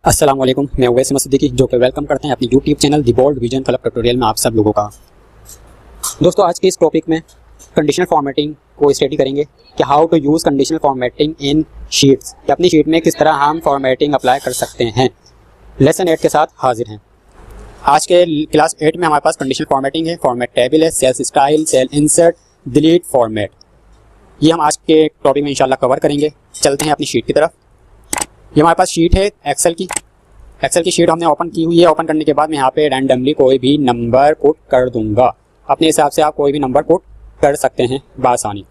अस्सलाम वालेकुम, मैं उवैस सिद्दीकी जो कि वेलकम करते हैं अपनी यूट्यूब चैनल दी बोल्ड विजन क्लब ट्यूटोरियल में आप सब लोगों का। दोस्तों, आज के इस टॉपिक में कंडीशनल फॉर्मेटिंग को स्टडी करेंगे कि how to use conditional formatting in sheets, कि अपनी शीट में किस तरह हम फॉर्मेटिंग अप्लाई कर सकते हैं। लेसन 8 के साथ हाजिर हैं। आज के क्लास 8 में हमारे पास कंडीशनल फॉर्मेटिंग है, फॉर्मेट टेबल है, cells style, cell insert, delete, format. ये हम आज के टॉपिक में इंशाल्लाह कवर करेंगे। चलते हैं अपनी शीट की तरफ। ये हमारे पास शीट है एक्सेल की शीट हमने ओपन की हुई है। ओपन करने के बाद मैं यहाँ पे रैंडमली कोई भी नंबर पुट कर दूंगा। अपने हिसाब से आप कोई भी नंबर पुट कर सकते हैं बआसानी।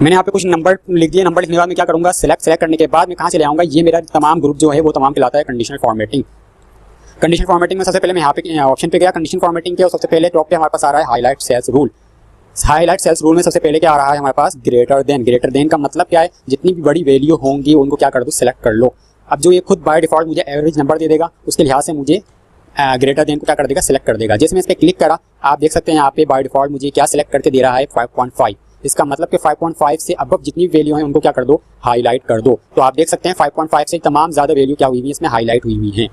मैंने यहाँ पे कुछ नंबर लिख दिए। नंबर लिखने के बाद मैं क्या करूँगा, सेलेक्ट करने के बाद मैं कहाँ चले आऊँगा, ये मेरा तमाम ग्रुप जो है वो तमाम कहलाता है कंडीशनल फॉर्मेटिंग। कंडीशनल फॉर्मेटिंग में सबसे पहले मैं यहाँ पे ऑप्शन पे गया कंडीशनल फॉर्मेटिंग के, और सबसे पहले टॉप पे हमारे पास आ रहा है highlight cells rule. Highlight cells rule में सबसे पहले क्या आ रहा है हमारे पास, ग्रेटर देन का मतलब क्या है, जितनी भी बड़ी वैल्यू होंगी उनको क्या कर दो, सेलेक्ट कर लो। अब जो ये खुद बाय डिफॉल्ट मुझे एवरेज नंबर दे देगा, उसके लिहाज से मुझे ग्रेटर देन को क्या कर देगा, सेलेक्ट कर देगा। जैसे मैं इस पर क्लिक करा, आप देख सकते हैं यहाँ पे बाय डिफॉल्ट मुझे क्या सेलेक्ट करके दे रहा है, 5.5। इसका मतलब कि 5.5 से अब जितनी वैल्यू है उनको क्या कर दो, हाईलाइट कर दो। तो आप देख सकते हैं 5.5 से तमाम ज़्यादा वैल्यू क्या हुई हुई है, इसमें हाईलाइट हुई हुई है।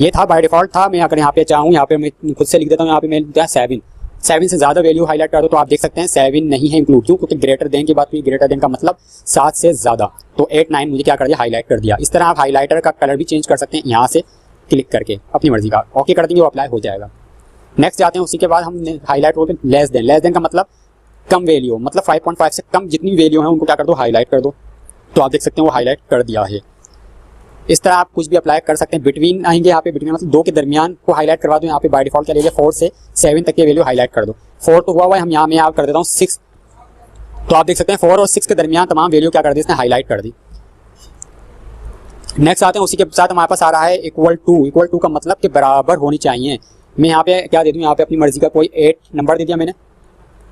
ये था बाय डिफॉल्ट था। मैं अगर यहाँ पे चाहूँ, यहाँ पे मैं खुद से लिख देता हूँ, यहाँ पे मैं 7 से ज़्यादा वैल्यू हाईलाइट कर दो, तो आप देख सकते हैं 7 नहीं है इंक्लूड। क्यों? क्योंकि ग्रेटर देन की बात हुई, ग्रेटर देन का मतलब 7 से ज़्यादा। तो 8, 9 मुझे क्या कर दिया, हाईलाइट कर दिया। इस तरह आप हाईलाइटर का कलर भी चेंज कर सकते हैं यहाँ से क्लिक करके, अपनी मर्जी का। ओके कर देंगे, वो अप्लाई हो जाएगा। नेक्स्ट जाते हैं। उसी के बाद हम हाईलाइट रोल पे लेस देन का मतलब कम वैल्यू, मतलब 5.5 से कम जितनी वैल्यू है उनको क्या कर दो, हाईलाइट कर दो। तो आप देख सकते हैं वो हाईलाइट कर दिया है। इस तरह आप कुछ भी अप्लाई कर सकते हैं। बिटवीन आएंगे यहाँ पे, बिटवीन मतलब 2 के दरमियान को हाईलाइट करवा दो। यहाँ पे बाय डिफॉल्ट क्या ले लिया, 4 से 7 तक की वैल्यू हाईलाइट कर दो। 4 तो हुआ है, हम यहाँ में आप कर देता हूँ 6। तो आप देख सकते हैं 4 और 6 के दरमियान तमाम वैल्यू क्या कर दी, इसने हाईलाइट कर दी। नेक्स्ट आते हैं। उसी के साथ हमारे पास आ रहा है इक्वल टू का मतलब कि बराबर होनी चाहिए। मैं यहाँ पे क्या दे दूँ, यहाँ पे अपनी मर्जी का कोई 8 नंबर दे दिया मैंने।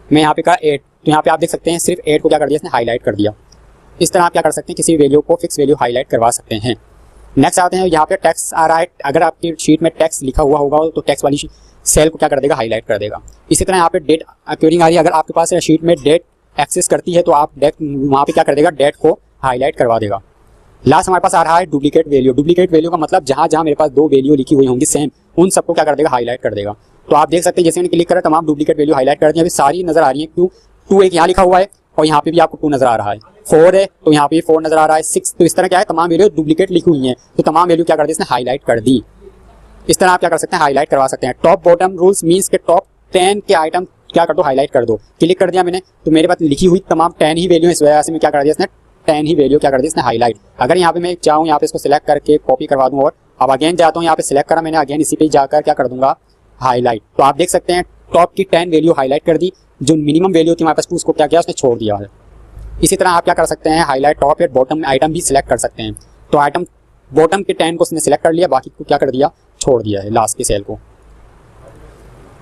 मैं यहाँ पे कहा 8, तो यहाँ पे आप देख सकते हैं सिर्फ 8 को क्या कर दिया, इसने हाईलाइट कर दिया। इस तरह आप क्या कर सकते हैं, किसी वैल्यू को फिक्स वैल्यू हाईलाइट करवा सकते हैं। नेक्स्ट आते हैं। यहाँ पे टेक्स्ट आ रहा है। अगर आपकी शीट में टेक्स्ट लिखा हुआ होगा तो टेक्स्ट वाली सेल को क्या कर देगा, हाईलाइट कर देगा। इसी तरह यहाँ पे डेट अक्यूरिंग आ रही है। अगर आपके पास शीट में डेट एक्सेस करती है तो आप डेट वहाँ पे क्या कर देगा, डेट को हाईलाइट करवा देगा। लास्ट हमारे पास आ रहा है डुप्लीकेट वैल्यू का मतलब जहाँ जहाँ मेरे पास 2 वैल्यू लिखी हुई होंगी सेम, उन सबको क्या कर देगा, हाईलाइट कर देगा। तो आप देख सकते हैं जैसे मैंने क्लिक करा तमाम डुप्लीकेट वैल्यू हाईलाइट कर दी। अभी सारी नजर आ रही है। क्यों? 2 एक यहाँ लिखा हुआ है और यहाँ पे भी आपको 2 नजर आ रहा है। 4 है तो यहाँ पे 4 नजर आ रहा है। 6, तो इस तरह क्या है, तमाम वैल्यू डुप्लीकेट लिखी हुई है, तो तमाम वैल्यू क्या कर दी, इसने हाईलाइट कर दी। इस तरह आप क्या कर सकते हैं, हाईलाइट करवा सकते हैं। टॉप बॉटम रूल्स मींस के टॉप 10 के आइटम क्या कर दो, हाईलाइट कर दो। क्लिक कर दिया मैंने, तो मेरे पास लिखी हुई तमाम 10 ही वैल्यू, इस वजह से मैं क्या कर दिया, इसने 10 ही वैल्यू क्या कर दी, इसने हाईलाइट। अगर यहाँ पे मैं चाहूँ यहाँ पे इसको सिलेक्ट करके कॉपी करवा दूँ, और अब अगेन जाता हूँ, यहाँ पे सिलेक्ट करा मैंने, अगेन इसी पे जाकर क्या कर दूंगा, हाईलाइट। तो आप देख सकते हैं टॉप की 10 वैल्यू हाईलाइट कर दी। जो मिनिमम वैल्यू थी हमारे पास उसको क्या किया, उसने छोड़ दिया है। इसी तरह आप क्या कर सकते हैं, हाईलाइट टॉप या बॉटम आइटम भी सिलेक्ट कर सकते हैं। तो आइटम बॉटम के 10 को उसने सिलेक्ट कर लिया, बाकी को क्या कर दिया, छोड़ दिया है लास्ट की सेल को।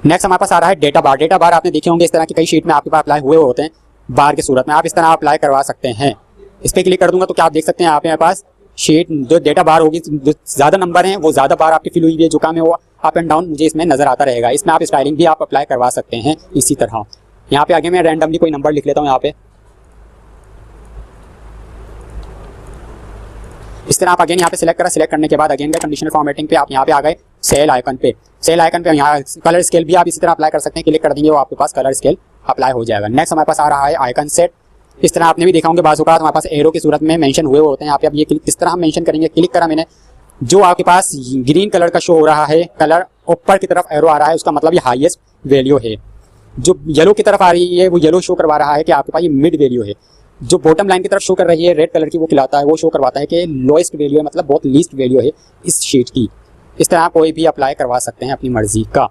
नेक्स्ट हमारे पास आ रहा है डेटा बार आपने देखे होंगे, इस तरह की कई शीट में आपके पास अप्लाई हुए होते हैं बार की सूरत में। आप इस तरह अप्लाई करवा सकते हैं। इस पर क्लिक कर दूंगा तो क्या आप देख सकते हैं यहाँ पे हमारे पास शीट जो डेटा बार होगी, जो ज़्यादा नंबर हैं वो ज़्यादा बार आपकी फिल हुई है, जो काम है वो अप एंड डाउन मुझे इसमें नजर आता रहेगा। इसमें आप स्टाइलिंग भी आप अप्लाई करवा सकते हैं। इसी तरह यहाँ पे आगे मैं रैंडमली कोई नंबर लिख लेता हूँ यहाँ पे। इस तरह आप अगेन यहाँ पे सिलेक्ट करा, सिलेक्ट करने के बाद अगेन कंडीशनल फॉर्मेटिंग पे आप यहाँ पे आ गए सेल आइकन पे यहाँ कलर स्केल भी आप इसी तरह अप्लाई कर सकते हैं। क्लिक कर देंगे वो आपके पास कलर स्केल अप्लाई हो जाएगा। नेक्स्ट हमारे पास आ रहा है आइकन सेट। इस तरह आपने भी देखा होंगे बाज़-औक़ात हमारे पास एरो की सूरत में मेंशन हुए होते हैं। यहाँ पे अब ये किस तरह हम मेंशन करेंगे, क्लिक करा मैंने, जो आपके पास ग्रीन कलर का शो हो रहा है, कलर ऊपर की तरफ एरो आ रहा है, उसका मतलब ये हाईएस्ट वैल्यू है। जो येलो की तरफ आ रही है वो येलो शो करवा रहा है कि आपके पास ये मिड वैल्यू है। जो बॉटम लाइन की तरफ शो कर रही है रेड कलर की, वो खिलाता है, वो शो करवाता है कि लोएस्ट वैल्यू है, मतलब बहुत लीस्ट वैल्यू है इस शीट की। इस तरह कोई भी अप्लाई करवा सकते हैं अपनी मर्जी का।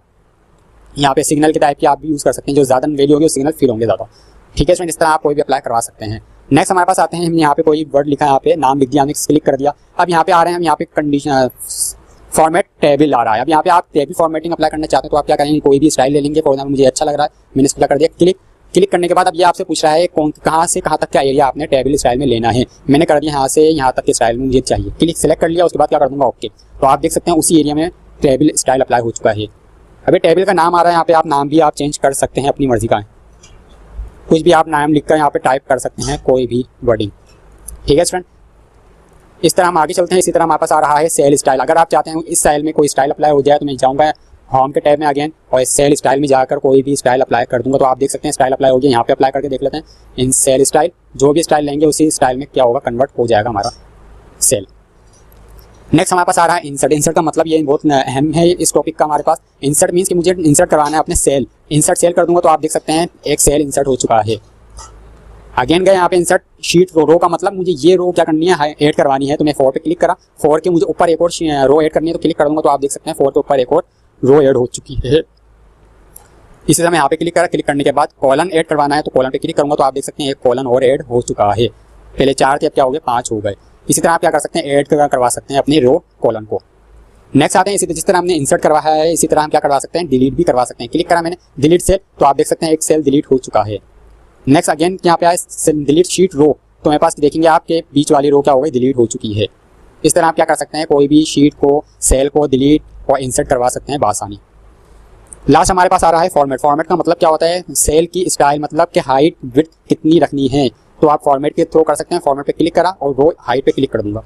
यहाँ पे सिग्नल के टाइप की आप भी यूज़ कर सकते हैं, जो ज़्यादा वैल्यू होगी वो सिग्नल फिल होंगे ज़्यादा। ठीक है, इस तरह आप कोई भी अप्लाई करवा सकते हैं। नेक्स्ट हमारे पास आते हैं, हम यहाँ पे कोई वर्ड लिखा है, यहाँ पे नाम लिख दिया, हमने क्लिक कर दिया। अब यहाँ पे आ रहे हैं हम, यहाँ पे कंडीशन फॉर्मेट टेबल आ रहा है। अब यहाँ पे आप टेबल फॉर्मेटिंग अप्लाई करना चाहते हैं तो आप क्या करेंगे, कोई भी स्टाइल ले लेंगे। फॉर एग्जाम्पल मुझे अच्छा लग रहा है, मैंने इसको क्या कर दिया, क्लिक करने के बाद अब ये आपसे पूछ रहा है कहाँ से कहाँ तक का एरिया आपने टेबल स्टाइल में लेना है। मैंने कर दिया यहाँ से यहाँ तक के स्टाइल में मुझे चाहिए। क्लिक सेलेक्ट कर लिया, उसके बाद क्या कर दूंगा, ओके। तो आप देख सकते हैं उसी एरिया में टेबल स्टाइल अप्लाई हो चुका है। अभी टेबल का नाम आ रहा है, यहाँ पे आप नाम भी आप चेंज कर सकते हैं अपनी मर्जी का। कुछ भी आप नाम लिखकर यहाँ पे टाइप कर सकते हैं, कोई भी वर्डिंग। ठीक है स्टूडेंट। इस तरह हम आगे चलते हैं। इसी तरह हमारे पास आ रहा है सेल स्टाइल। अगर आप चाहते हैं इस सेल में कोई स्टाइल अप्लाई हो जाए तो मैं जाऊँगा होम के टैब में अगेन और सेल स्टाइल में जाकर कोई भी स्टाइल अप्लाई कर दूंगा। तो आप देख सकते हैं स्टाइल अप्लाई हो गया। यहाँ पे अप्लाई करके देख लेते हैं। इन सेल स्टाइल, जो भी स्टाइल लेंगे उसी स्टाइल में क्या होगा, कन्वर्ट हो जाएगा हमारा सेल। नेक्स्ट हमारे पास आ रहा है इंसर्ट। इंसर्ट का मतलब ये बहुत अहम है इस टॉपिक का हमारे पास। इंसर्ट मीन्स कि मुझे इंसर्ट करवाना है अपने सेल। इंसर्ट सेल कर दूंगा तो आप देख सकते हैं एक सेल इंसर्ट हो चुका है। अगेन गए यहाँ पे इंसर्ट शीट रो का मतलब मुझे ये रो क्या करनी है, ऐड करवानी है। तो मैं 4 पे क्लिक करा, 4 के मुझे ऊपर एक और रो ऐड करनी है तो क्लिक कर दूंगा तो आप देख सकते हैं 4 के ऊपर एक और रो ऐड हो चुकी है। इसी तरह मैं यहाँ पे क्लिक करा, क्लिक करने के बाद कॉलन ऐड करवाना है तो कॉलन पे क्लिक करूंगा तो आप देख सकते हैं एक कॉलन और ऐड हो चुका है। पहले 4 थे, अब क्या हो गए 5 हो गए। इसी तरह आप क्या कर सकते हैं, ऐड करवा सकते हैं अपनी रो कॉलन को। नेक्स्ट आते हैं इसी जिस तरह हमने इंसर्ट करवाया है इसी तरह हम क्या करवा सकते हैं, डिलीट भी करवा सकते हैं। क्लिक करा मैंने डिलीट सेल तो आप देख सकते हैं एक सेल डिलीट हो चुका है। नेक्स्ट अगेन यहाँ पे आए डिलीट शीट रो तो मेरे पास देखेंगे आपके बीच वाली रो क्या हो गई, डिलीट हो चुकी है। इस तरह आप क्या कर सकते हैं, कोई भी शीट को सेल को डिलीट और इंसर्ट करवा सकते हैं बआसानी। लास्ट हमारे पास आ रहा है फॉर्मेट। फॉर्मेट का मतलब क्या होता है, सेल की स्टाइल मतलब कि हाइट विड्थ कितनी रखनी है तो आप फॉर्मेट के थ्रू कर सकते हैं। फॉर्मेट पे क्लिक करा और रो हाइट पे क्लिक कर दूंगा।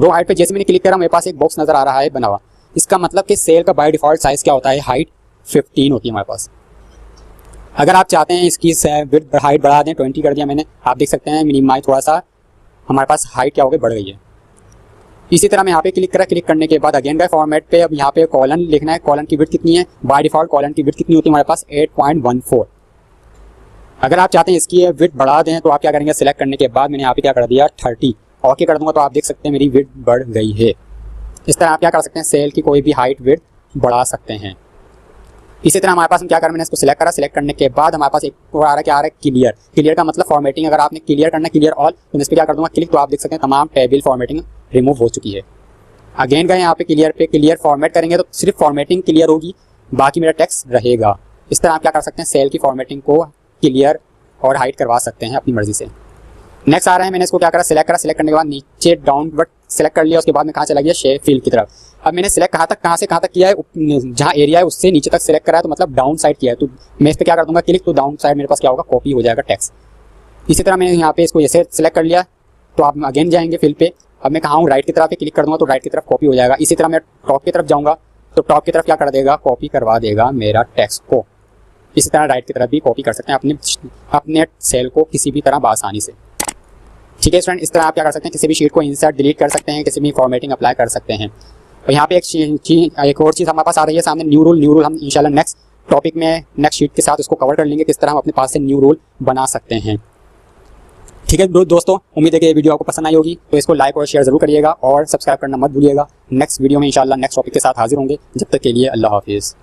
रो हाइट पे जैसे मैंने क्लिक करा मेरे पास एक बॉक्स नजर आ रहा है बना हुआ। इसका मतलब कि सेल का बाय डिफॉल्ट साइज क्या होता है, हाइट 15 होती है हमारे पास। अगर आप चाहते हैं इसकी विड्थ हाइट बढ़ा दें, 20 कर दिया मैंने, आप देख सकते हैं मिनिमाइज थोड़ा सा हमारे पास हाइट क्या हो गई, बढ़ गई है। इसी तरह मैं यहाँ पे क्लिक करा, क्लिक करने के बाद अगेन गए फॉर्मेट पे। अब यहाँ पे कॉलन लिखना है, कॉलन की विड्थ कितनी है, बाय डिफॉल्ट कॉलन की विड्थ कितनी होती है हमारे पास 8.14। अगर आप चाहते हैं इसकी विड्थ बढ़ा दें तो आप क्या करेंगे, सिलेक्ट करने के बाद मैंने यहाँ पे क्या कर दिया 30 ओके कर दूंगा तो आप देख सकते हैं मेरी विड्थ बढ़ गई है। इस तरह आप क्या कर सकते हैं, सेल की कोई भी हाइट विड्थ बढ़ा सकते हैं। इसी तरह हमारे पास हम क्या करें, मैंने इसको सिलेक्ट करा, सिलेक्ट करने के बाद हमारे पास एक और आ रहा है, क्या आ रहा है, क्लियर। क्लियर का मतलब फॉर्मेटिंग। अगर आपने क्लियर करना, क्लियर ऑल, तो मैं इस पर क्या कर दूंगा क्लिक तो आप देख सकते हैं तमाम टेबल फॉर्मेटिंग रिमूव हो चुकी है। अगेन गए यहाँ पे क्लियर फॉर्मेट करेंगे तो सिर्फ फॉर्मेटिंग क्लियर होगी, बाकी मेरा टेक्स्ट रहेगा। इस तरह आप क्या कर सकते हैं, सेल की फॉर्मेटिंग को क्लियर और हाइड करवा सकते हैं अपनी मर्जी से। नेक्स्ट आ रहा है, मैंने इसको क्या करा, सिलेक्ट करा, सिलेक्ट करने के बाद नीचे डाउनवर्ड सिलेक्ट कर लिया। उसके बाद में कहाँ चला गया, शेप फील की तरफ। अब मैंने सिलेक्ट कहाँ से कहाँ तक किया है, जहाँ एरिया है उससे नीचे तक सिलेक्ट करा है तो मतलब डाउन साइड किया है। तो मैं इस पर क्या कर दूंगा क्लिक तो डाउन साइड मेरे पास क्या होगा, कॉपी हो जाएगा टेक्स्ट। इसी तरह मैंने यहाँ पे इसको ऐसे सिलेक्ट कर लिया तो आप अगेन जाएंगे फिल पे। अब मैं कहाँ हूँ, राइट की तरफ क्लिक कर दूंगा तो राइट की तरफ कॉपी हो जाएगा। इसी तरह मैं टॉप की तरफ जाऊँगा तो टॉप की तरफ क्या कर देगा, कॉपी करवा देगा मेरा टेक्स्ट को। इसी तरह राइट की तरफ भी कॉपी कर सकते हैं अपने सेल को किसी भी तरह बआसानी से। ठीक है स्टूडेंट, इस तरह आप क्या कर सकते हैं, किसी भी शीट को इंसर्ट डिलीट कर सकते हैं, किसी भी फॉर्मेटिंग अप्लाई कर सकते हैं। और यहाँ पे एक और चीज़ हमारे पास आ रही है सामने, न्यू रूल हम इंशाल्लाह नेक्स्ट टॉपिक में नेक्स्ट शीट के साथ उसको कवर कर लेंगे, किस तरह हम अपने पास से न्यू रूल बना सकते हैं। ठीक है दोस्तों, उम्मीद है कि ये वीडियो आपको पसंद आई होगी, तो इसको लाइक और शेयर जरूर करिएगा और सब्सक्राइब करना मत भूलिएगा। नेक्स्ट वीडियो में इंशाल्लाह नेक्स्ट टॉपिक के साथ हाजिर होंगे। जब तक के लिए अल्लाह हाफिज़।